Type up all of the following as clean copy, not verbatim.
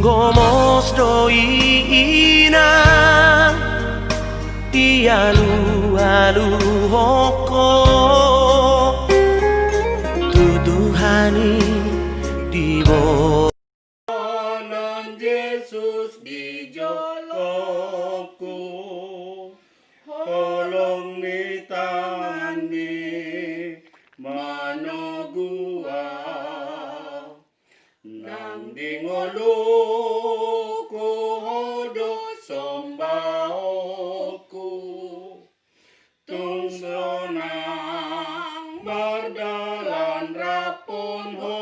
Gomos doina Ialu-alu hoko Tuduhani di Nan Yesus di joloku Holong ni tangan ni manogua Nang dingoluku hodo sombaoku Tungsonang mardalan rapon ho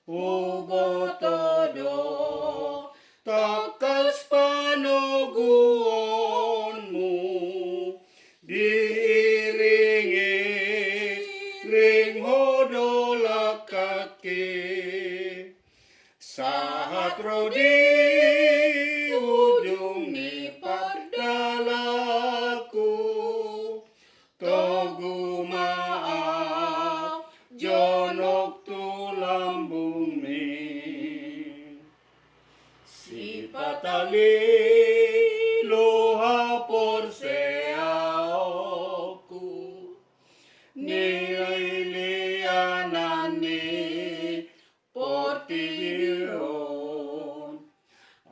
Ubotodo takas panoguonmu diiringi ring hodola kaki saat rodi ujung ni pardalaku togu maaf jonok tulambung mi si patali loha porseaoku nililianani portivion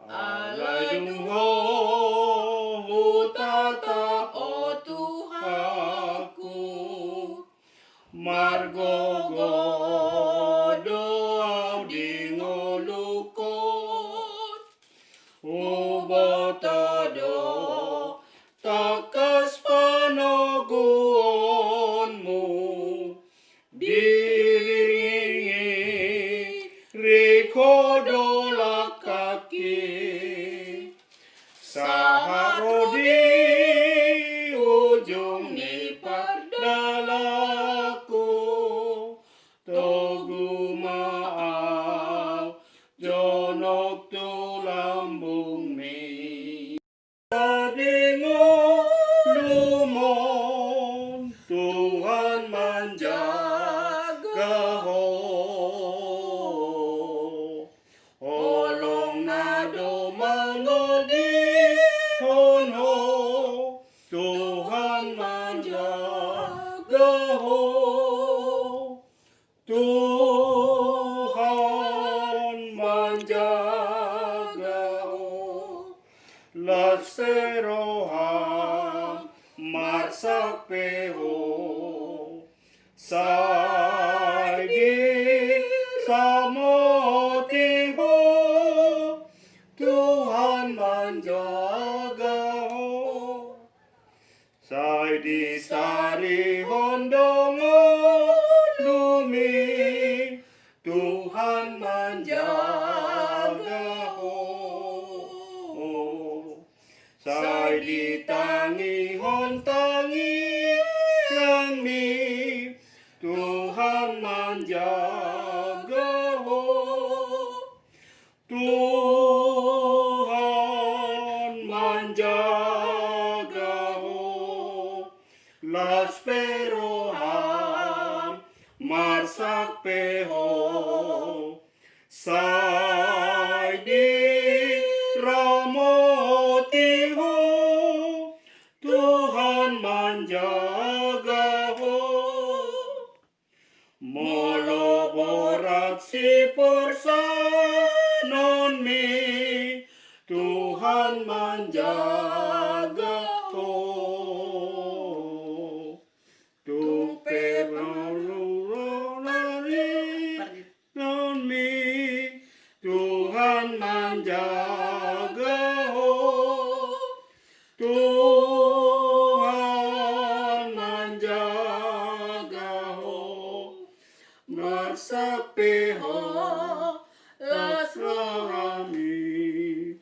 alayung ho hutatap o Tuhaku margogo doaw dingolukot ubotodo takas panoguonmu diringi rikodola kaki saharodi ujung ni pardalaku togu maaf jonok tulambung mi Sadingo lumon Tuhan menjaga ho Olong nado mangodi hon ho Tuhan menjaga ho Tuhan menjaga ho Laseroham marsak peho Saidi samotiho Tuhan menjaga ho Saidi sari hondongo lumi Tuhan menjaga ho Sai ditangi hontangi kami Tuhan menjaga ho Tuhan menjaga ho Las peroham marsak peho Sai di ramotiho Tuhan menjaga ho Molo borat si porsanon mi Tuhan menjaga ho Tupe berulunari non mi Tuhan menjaga ho Tuhan menjaga ho Marsapeho las rohami